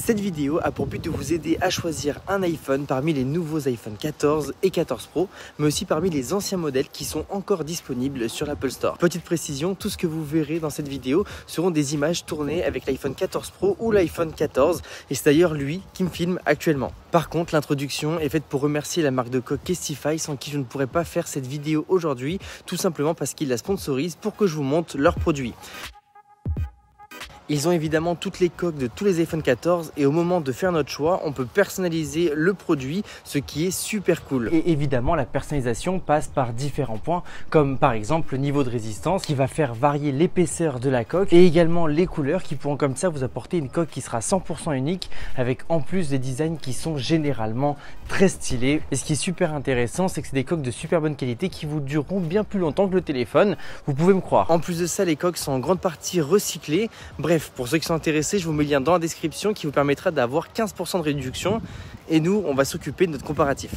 Cette vidéo a pour but de vous aider à choisir un iPhone parmi les nouveaux iPhone 14 et 14 Pro, mais aussi parmi les anciens modèles qui sont encore disponibles sur l'Apple Store. Petite précision, tout ce que vous verrez dans cette vidéo seront des images tournées avec l'iPhone 14 Pro ou l'iPhone 14, et c'est d'ailleurs lui qui me filme actuellement. Par contre, l'introduction est faite pour remercier la marque de coque Casetify, sans qui je ne pourrais pas faire cette vidéo aujourd'hui, tout simplement parce qu'ils la sponsorisent pour que je vous montre leurs produits. Ils ont évidemment toutes les coques de tous les iPhone 14 et au moment de faire notre choix, on peut personnaliser le produit, ce qui est super cool. Et évidemment, la personnalisation passe par différents points, comme par exemple le niveau de résistance qui va faire varier l'épaisseur de la coque et également les couleurs qui pourront comme ça vous apporter une coque qui sera 100% unique avec en plus des designs qui sont généralement très stylés. Et ce qui est super intéressant, c'est que c'est des coques de super bonne qualité qui vous dureront bien plus longtemps que le téléphone, vous pouvez me croire. En plus de ça, les coques sont en grande partie recyclées. Bref, pour ceux qui sont intéressés, je vous mets le lien dans la description qui vous permettra d'avoir 15% de réduction et nous, on va s'occuper de notre comparatif.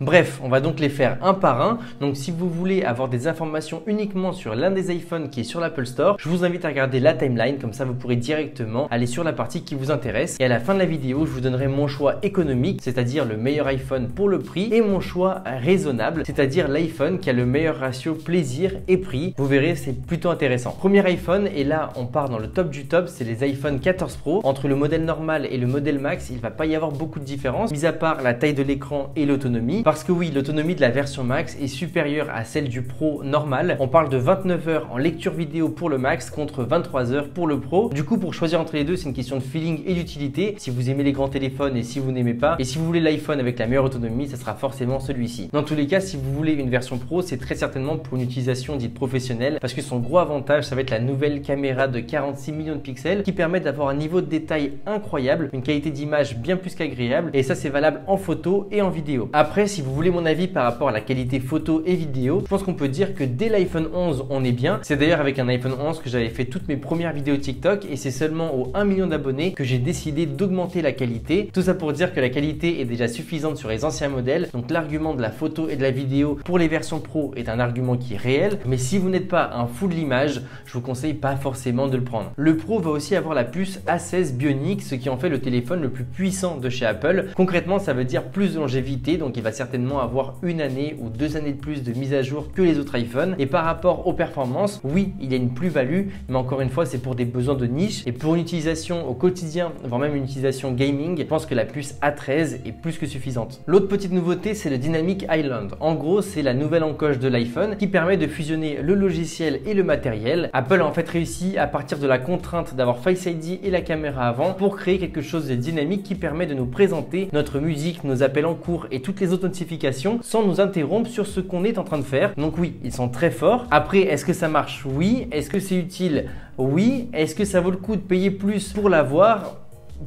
Bref, on va donc les faire un par un. Donc si vous voulez avoir des informations uniquement sur l'un des iPhones qui est sur l'Apple Store, je vous invite à regarder la timeline, comme ça vous pourrez directement aller sur la partie qui vous intéresse. Et à la fin de la vidéo, je vous donnerai mon choix économique, c'est-à-dire le meilleur iPhone pour le prix, et mon choix raisonnable, c'est-à-dire l'iPhone qui a le meilleur ratio plaisir et prix. Vous verrez, c'est plutôt intéressant. Premier iPhone, et là on part dans le top du top, c'est les iPhone 14 Pro. Entre le modèle normal et le modèle Max, il ne va pas y avoir beaucoup de différence, mis à part la taille de l'écran et l'autonomie. Parce que oui, l'autonomie de la version Max est supérieure à celle du Pro normal. On parle de 29 heures en lecture vidéo pour le Max contre 23 heures pour le Pro. Du coup, pour choisir entre les deux, c'est une question de feeling et d'utilité. Si vous aimez les grands téléphones et si vous n'aimez pas, et si vous voulez l'iPhone avec la meilleure autonomie, ça sera forcément celui-ci. Dans tous les cas, si vous voulez une version Pro, c'est très certainement pour une utilisation dite professionnelle, parce que son gros avantage, ça va être la nouvelle caméra de 46 millions de pixels qui permet d'avoir un niveau de détail incroyable, une qualité d'image bien plus qu'agréable, et ça c'est valable en photo et en vidéo. Après, si vous voulez mon avis par rapport à la qualité photo et vidéo, je pense qu'on peut dire que dès l'iPhone 11 on est bien. C'est d'ailleurs avec un iPhone 11 que j'avais fait toutes mes premières vidéos TikTok, et c'est seulement aux 1 million d'abonnés que j'ai décidé d'augmenter la qualité. Tout ça pour dire que la qualité est déjà suffisante sur les anciens modèles, donc l'argument de la photo et de la vidéo pour les versions Pro est un argument qui est réel, mais si vous n'êtes pas un fou de l'image, je vous conseille pas forcément de le prendre. Le Pro va aussi avoir la puce A16 Bionic, ce qui en fait le téléphone le plus puissant de chez Apple. Concrètement, ça veut dire plus de longévité, donc il va certainement avoir une année ou 2 années de plus de mise à jour que les autres iPhones. Et par rapport aux performances, oui, il y a une plus-value, mais encore une fois, c'est pour des besoins de niche et pour une utilisation au quotidien, voire même une utilisation gaming, je pense que la puce A13 est plus que suffisante. L'autre petite nouveauté, c'est le Dynamic Island. En gros, c'est la nouvelle encoche de l'iPhone qui permet de fusionner le logiciel et le matériel. Apple a en fait réussi à partir de la contrainte d'avoir Face ID et la caméra avant pour créer quelque chose de dynamique qui permet de nous présenter notre musique, nos appels en cours et toutes les autres notifications sans nous interrompre sur ce qu'on est en train de faire. Donc oui, ils sont très forts. Après, est-ce que ça marche? Oui. Est-ce que c'est utile? Oui. Est-ce que ça vaut le coup de payer plus pour l'avoir?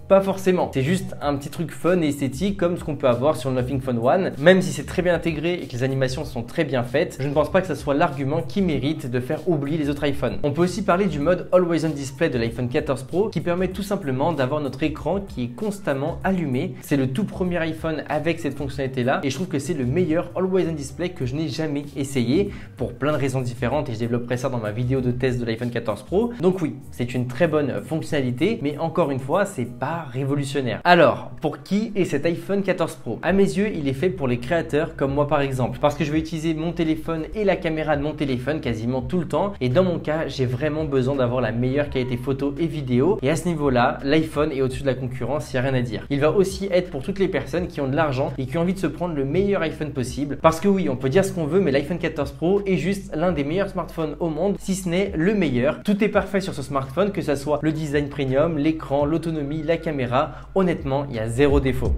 Pas forcément, c'est juste un petit truc fun et esthétique comme ce qu'on peut avoir sur le Nothing Phone One. Même si c'est très bien intégré et que les animations sont très bien faites, je ne pense pas que ça soit l'argument qui mérite de faire oublier les autres iPhones. On peut aussi parler du mode Always On Display de l'iPhone 14 Pro qui permet tout simplement d'avoir notre écran qui est constamment allumé. C'est le tout premier iPhone avec cette fonctionnalité là et je trouve que c'est le meilleur Always On Display que je n'ai jamais essayé pour plein de raisons différentes, et je développerai ça dans ma vidéo de test de l'iPhone 14 Pro. Donc oui, c'est une très bonne fonctionnalité, mais encore une fois, c'est pas révolutionnaire. Alors, pour qui est cet iPhone 14 Pro? À mes yeux, il est fait pour les créateurs comme moi par exemple, parce que je vais utiliser mon téléphone et la caméra de mon téléphone quasiment tout le temps, et dans mon cas, j'ai vraiment besoin d'avoir la meilleure qualité photo et vidéo, et à ce niveau-là, l'iPhone est au-dessus de la concurrence, il n'y a rien à dire. Il va aussi être pour toutes les personnes qui ont de l'argent et qui ont envie de se prendre le meilleur iPhone possible, parce que oui, on peut dire ce qu'on veut, mais l'iPhone 14 Pro est juste l'un des meilleurs smartphones au monde, si ce n'est le meilleur. Tout est parfait sur ce smartphone, que ce soit le design premium, l'écran, l'autonomie, la caméra. Honnêtement, il y a zéro défaut.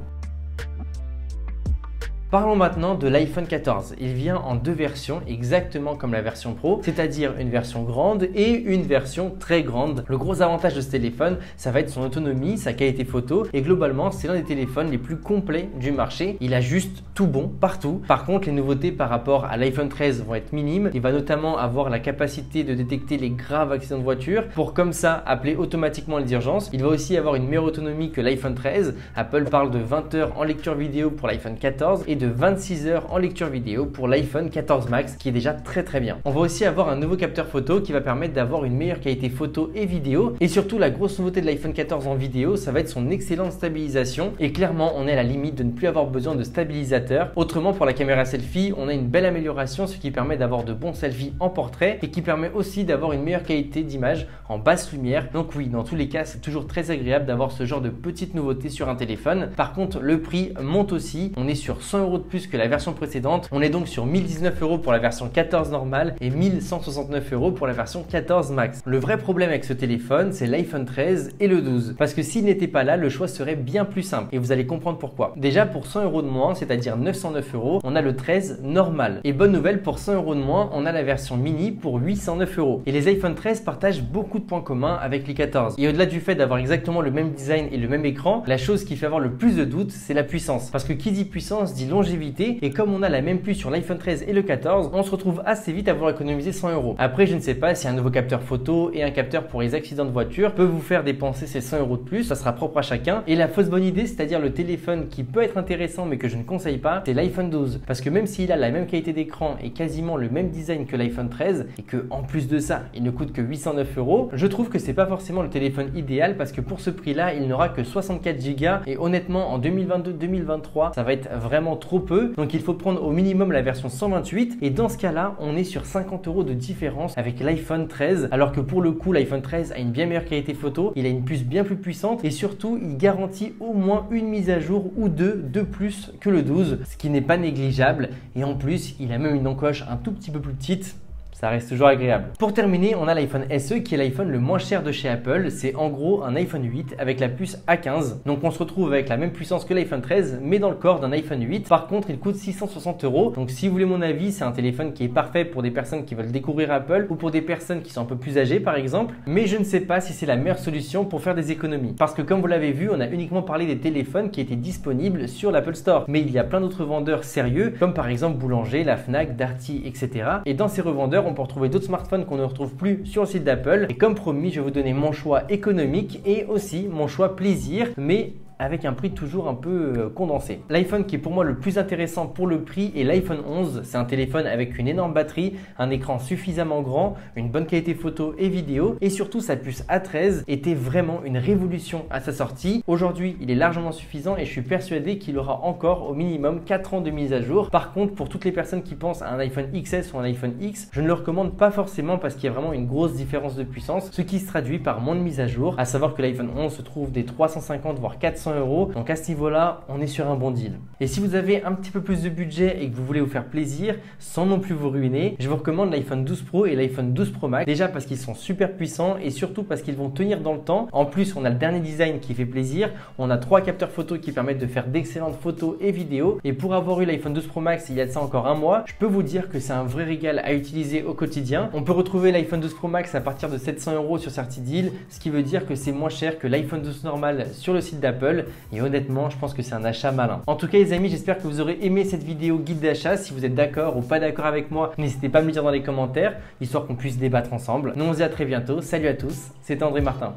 Parlons maintenant de l'iPhone 14. Il vient en deux versions, exactement comme la version Pro, c'est-à-dire une version grande et une version très grande. Le gros avantage de ce téléphone, ça va être son autonomie, sa qualité photo, et globalement, c'est l'un des téléphones les plus complets du marché. Il a juste tout bon partout. Par contre, les nouveautés par rapport à l'iPhone 13 vont être minimes. Il va notamment avoir la capacité de détecter les graves accidents de voiture pour comme ça appeler automatiquement les urgences. Il va aussi avoir une meilleure autonomie que l'iPhone 13. Apple parle de 20 heures en lecture vidéo pour l'iPhone 14 et et de 26 heures en lecture vidéo pour l'iPhone 14 Max qui est déjà très bien. On va aussi avoir un nouveau capteur photo qui va permettre d'avoir une meilleure qualité photo et vidéo, et surtout la grosse nouveauté de l'iPhone 14 en vidéo, ça va être son excellente stabilisation, et clairement on est à la limite de ne plus avoir besoin de stabilisateur. Autrement, pour la caméra selfie, on a une belle amélioration, ce qui permet d'avoir de bons selfies en portrait et qui permet aussi d'avoir une meilleure qualité d'image en basse lumière. Donc oui, dans tous les cas, c'est toujours très agréable d'avoir ce genre de petites nouveautés sur un téléphone. Par contre, le prix monte aussi, on est sur 100 € de plus que la version précédente. On est donc sur 1019 € pour la version 14 normale et 1169 € pour la version 14 Max. Le vrai problème avec ce téléphone, c'est l'iPhone 13 et le 12, parce que s'il n'était pas là, le choix serait bien plus simple et vous allez comprendre pourquoi. Déjà, pour 100 € de moins, c'est-à-dire 909 €, on a le 13 normal. Et bonne nouvelle, pour 100 € de moins, on a la version mini pour 809 €. Et les iPhone 13 partagent beaucoup de points communs avec les 14. Et au-delà du fait d'avoir exactement le même design et le même écran, la chose qui fait avoir le plus de doutes, c'est la puissance. Parce que qui dit puissance dit longévité, et comme on a la même puce sur l'iPhone 13 et le 14, on se retrouve assez vite à avoir économisé 100 €. Après, je ne sais pas si un nouveau capteur photo et un capteur pour les accidents de voiture peut vous faire dépenser ces 100 € de plus, ça sera propre à chacun. Et la fausse bonne idée, c'est-à-dire le téléphone qui peut être intéressant mais que je ne conseille pas, c'est l'iPhone 12. Parce que même s'il a la même qualité d'écran et quasiment le même design que l'iPhone 13, et que en plus de ça, il ne coûte que 809 €, je trouve que c'est pas forcément le téléphone idéal, parce que pour ce prix-là, il n'aura que 64 Go, et honnêtement, en 2022-2023, ça va être vraiment trop peu. Donc il faut prendre au minimum la version 128, et dans ce cas-là, on est sur 50 € de différence avec l'iPhone 13, alors que pour le coup, l'iPhone 13 a une bien meilleure qualité photo, il a une puce bien plus puissante, et surtout, il garantit au moins une mise à jour ou deux de plus que le 12, ce qui n'est pas négligeable. Et en plus, il a même une encoche un tout petit peu plus petite. Ça reste toujours agréable. Pour terminer, on a l'iPhone SE qui est l'iPhone le moins cher de chez Apple. C'est en gros un iPhone 8 avec la puce A15. Donc on se retrouve avec la même puissance que l'iPhone 13 mais dans le corps d'un iPhone 8. Par contre, il coûte 660 €. Donc si vous voulez mon avis, c'est un téléphone qui est parfait pour des personnes qui veulent découvrir Apple ou pour des personnes qui sont un peu plus âgées par exemple. Mais je ne sais pas si c'est la meilleure solution pour faire des économies. Parce que comme vous l'avez vu, on a uniquement parlé des téléphones qui étaient disponibles sur l'Apple Store. Mais il y a plein d'autres vendeurs sérieux comme par exemple Boulanger, la Fnac, Darty, etc. Et dans ces revendeurs, on peut retrouver d'autres smartphones qu'on ne retrouve plus sur le site d'Apple. Et comme promis, je vais vous donner mon choix économique et aussi mon choix plaisir, mais avec un prix toujours un peu condensé. L'iPhone qui est pour moi le plus intéressant pour le prix est l'iPhone 11. C'est un téléphone avec une énorme batterie, un écran suffisamment grand, une bonne qualité photo et vidéo, et surtout sa puce A13 était vraiment une révolution à sa sortie. Aujourd'hui, il est largement suffisant et je suis persuadé qu'il aura encore au minimum 4 ans de mise à jour. Par contre, pour toutes les personnes qui pensent à un iPhone XS ou un iPhone X, je ne le recommande pas forcément parce qu'il y a vraiment une grosse différence de puissance, ce qui se traduit par moins de mise à jour, à savoir que l'iPhone 11 se trouve des 350 voire 400 €. Donc à ce niveau-là, on est sur un bon deal. Et si vous avez un petit peu plus de budget et que vous voulez vous faire plaisir sans non plus vous ruiner, je vous recommande l'iPhone 12 Pro et l'iPhone 12 Pro Max. Déjà parce qu'ils sont super puissants et surtout parce qu'ils vont tenir dans le temps. En plus, on a le dernier design qui fait plaisir. On a 3 capteurs photo qui permettent de faire d'excellentes photos et vidéos. Et pour avoir eu l'iPhone 12 Pro Max il y a de ça encore un mois, je peux vous dire que c'est un vrai régal à utiliser au quotidien. On peut retrouver l'iPhone 12 Pro Max à partir de 700 € sur Certideal, ce qui veut dire que c'est moins cher que l'iPhone 12 normal sur le site d'Apple. Et honnêtement, je pense que c'est un achat malin. En tout cas les amis, j'espère que vous aurez aimé cette vidéo guide d'achat. Si vous êtes d'accord ou pas d'accord avec moi, n'hésitez pas à me le dire dans les commentaires, histoire qu'on puisse débattre ensemble. Nous on se dit à très bientôt. Salut à tous, c'était André Martin.